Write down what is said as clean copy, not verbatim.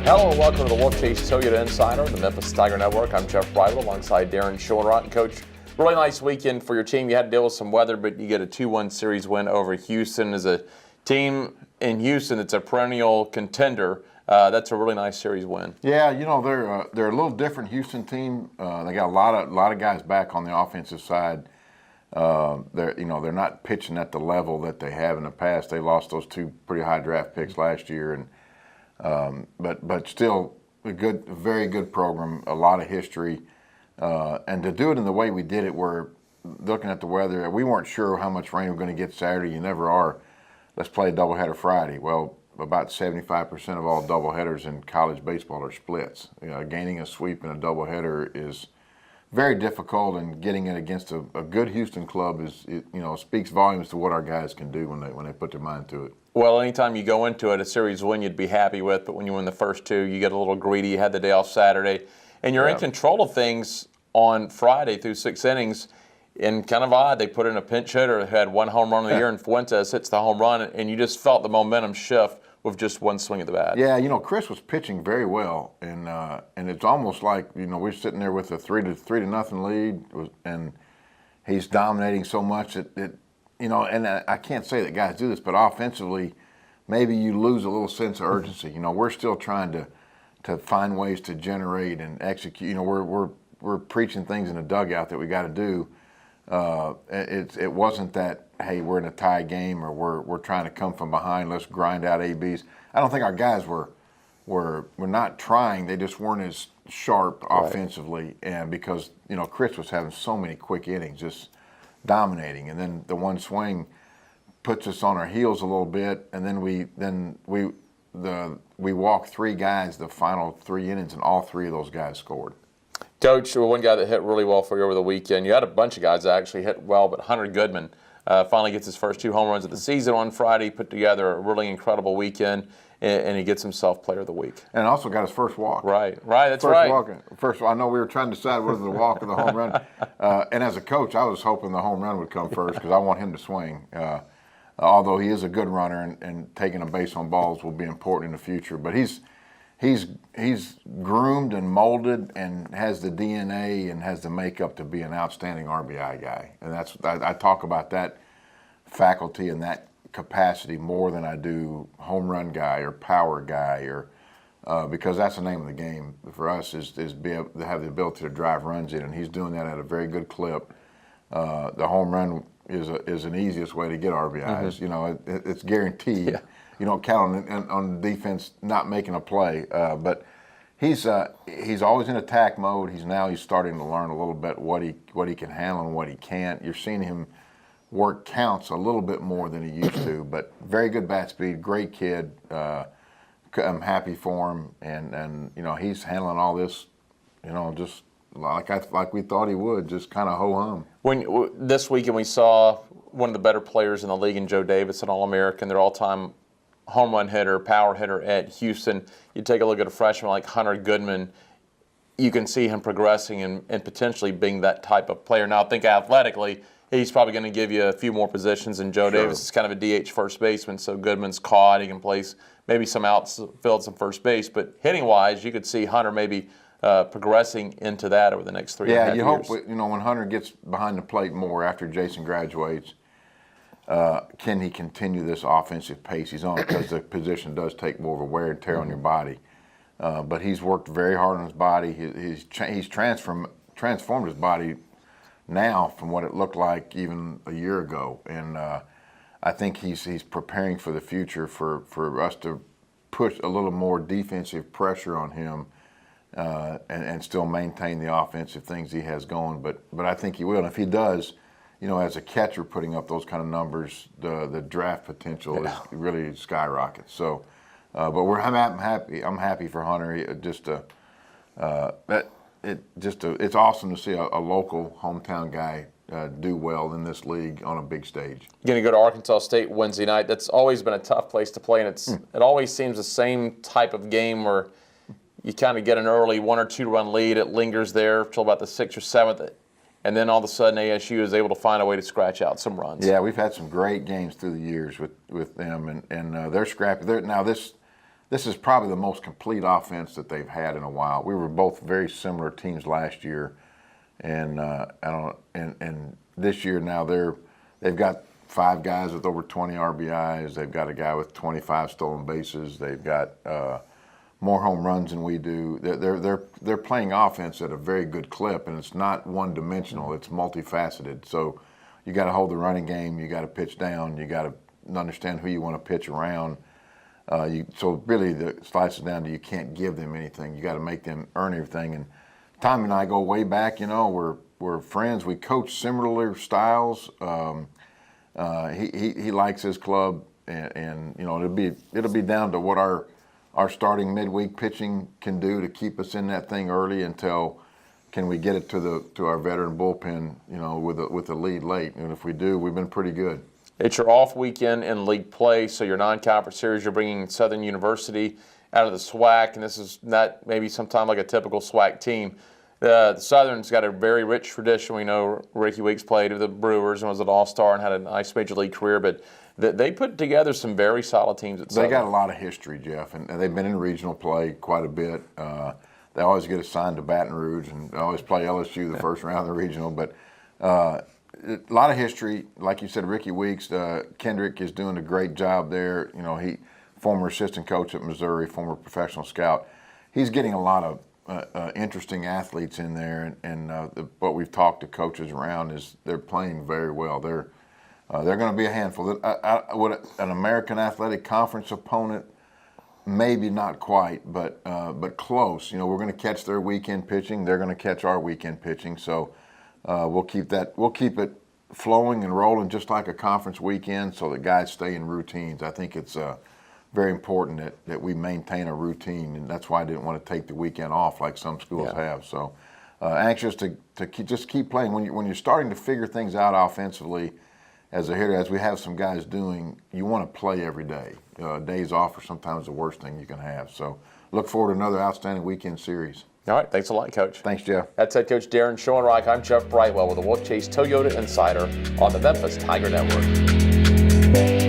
Hello and welcome to the Wolfchase Toyota Insider, the Memphis Tiger Network. I'm Jeff Bridle alongside Darren Schoenrott. Coach, really nice weekend for your team. You had to deal with some weather, but you get a 2-1 series win over Houston. As a team in Houston that's a perennial contender, that's a really nice series win. Yeah, you know, they're a little different Houston team. They got a lot of guys back on the offensive side. They're not pitching at the level that they have in the past. They lost those 2 pretty high draft picks last year, and but still a very good program, a lot of history, and to do it in the way we did it, we're looking at the weather. We weren't sure how much rain we're going to get Saturday. You never are. Let's play a doubleheader Friday. Well, about 75% of all doubleheaders in college baseball are splits. Gaining a sweep in a doubleheader is very difficult, and getting it against a good Houston club speaks volumes to what our guys can do when they put their mind to it. Well, anytime you go into it, a series win you'd be happy with, but when you win the first 2, you get a little greedy. You had the day off Saturday, and you're in control of things on Friday through 6 innings. And kind of odd, they put in a pinch hitter who had 1 home run of the year, and Fuentes hits the home run, and you just felt the momentum shift with just 1 swing of the bat. Yeah, Chris was pitching very well, and it's almost like we're sitting there with a 3-0 lead, and he's dominating so much that and I can't say that guys do this, but offensively, maybe you lose a little sense of urgency. We're still trying to find ways to generate and execute. We're preaching things in the dugout that we got to do. It wasn't that, hey, we're in a tie game, or we're trying to come from behind, let's grind out ABs. I don't think our guys were not trying. They just weren't as sharp offensively, and because Chris was having so many quick innings, just dominating, and then the 1 swing puts us on our heels a little bit, and then we walked 3 guys the final 3 innings, and all 3 of those guys scored. Coach, one guy that hit really well for you over the weekend, you had a bunch of guys that actually hit well, but Hunter Goodman finally gets his first 2 home runs of the season on Friday, put together a really incredible weekend, and he gets himself Player of the Week. And also got his first walk. Right, that's right. First, I know we were trying to decide whether the walk or the home run. And as a coach, I was hoping the home run would come first because I want him to swing. Although he is a good runner, and taking a base on balls will be important in the future. But he's groomed and molded and has the DNA and has the makeup to be an outstanding RBI guy. And I talk about that faculty and that capacity more than I do home run guy or power guy, or because that's the name of the game for us is be able to have the ability to drive runs in, and he's doing that at a very good clip. The home run is an easiest way to get RBIs. Mm-hmm. It's guaranteed. Yeah. You don't count on defense not making a play, but he's always in attack mode. He's starting to learn a little bit what he can handle and what he can't. You're seeing him work counts a little bit more than he used to, but very good bat speed, great kid. I'm happy for him, and he's handling all this, just like we thought he would, just kind of ho-hum. This weekend we saw one of the better players in the league in Joe Davis, an All-American, their all-time home run hitter, power hitter at Houston. You take a look at a freshman like Hunter Goodman, you can see him progressing and potentially being that type of player. Now, I think athletically, he's probably going to give you a few more positions, and Joe Davis is kind of a DH first baseman, so Goodman's caught. He can place maybe some outfield, some first base. But hitting-wise, you could see Hunter maybe progressing into that over the next 3 years. Yeah, you hope, when Hunter gets behind the plate more after Jason graduates, can he continue this offensive pace he's on? Because the position does take more of a wear and tear on your body. But he's worked very hard on his body. He's transformed his body now from what it looked like even a year ago, and I think he's preparing for the future for us to push a little more defensive pressure on him and still maintain the offensive things he has going. But I think he will, and if he does, as a catcher putting up those kind of numbers, the draft potential is really skyrockets. So, but I'm happy. I'm happy for Hunter. It's awesome to see a local hometown guy do well in this league on a big stage. You're going to go to Arkansas State Wednesday night. That's always been a tough place to play, and it always seems the same type of game where you kind of get an early 1 or 2 run lead. It lingers there until about the 6th or 7th, and then all of a sudden ASU is able to find a way to scratch out some runs. Yeah, we've had some great games through the years with them, and they're scrappy. this is probably the most complete offense that they've had in a while. We were both very similar teams last year, and and this year now they've got 5 guys with over 20 RBIs. They've got a guy with 25 stolen bases. They've got more home runs than we do. They're playing offense at a very good clip, and it's not one-dimensional. It's multifaceted. So you got to hold the running game. You got to pitch down. You got to understand who you want to pitch around. So really, it slices down to you can't give them anything. You got to make them earn everything. And Tommy and I go way back. You know, we're friends. We coach similar styles. He likes his club, and you know it'll be down to what our starting midweek pitching can do to keep us in that thing early until can we get it to our veteran bullpen, you know, with a lead late. And if we do, we've been pretty good. It's your off weekend in league play, so your non-conference series, you're bringing Southern University out of the SWAC, and this is not maybe sometime like a typical SWAC team. The Southern's got a very rich tradition. We know Ricky Weeks played with the Brewers and was an all-star and had a nice major league career, but they put together some very solid teams at Southern. They got a lot of history, Jeff, and they've been in regional play quite a bit. They always get assigned to Baton Rouge, and they always play LSU the first round of the regional, but a lot of history. Like you said, Ricky Weeks, Kendrick is doing a great job there. You know, he former assistant coach at Missouri, former professional scout. He's getting a lot of interesting athletes in there, and what we've talked to coaches around is they're playing very well. They're going to be a handful. What an American Athletic Conference opponent, maybe not quite, but close. You know, we're going to catch their weekend pitching. They're going to catch our weekend pitching. So we'll keep it flowing and rolling just like a conference weekend, so that guys stay in routines. I think it's very important that we maintain a routine, and that's why I didn't want to take the weekend off like some schools have. So anxious to just keep playing. When you're starting to figure things out offensively as a hitter, as we have some guys doing, you want to play every day. Days off are sometimes the worst thing you can have. So look forward to another outstanding weekend series. All right, thanks a lot, Coach. Thanks, Jeff. That's head coach Darren Schoenreich. I'm Jeff Brightwell with the Wolfchase Toyota Insider on the Memphis Tiger Network.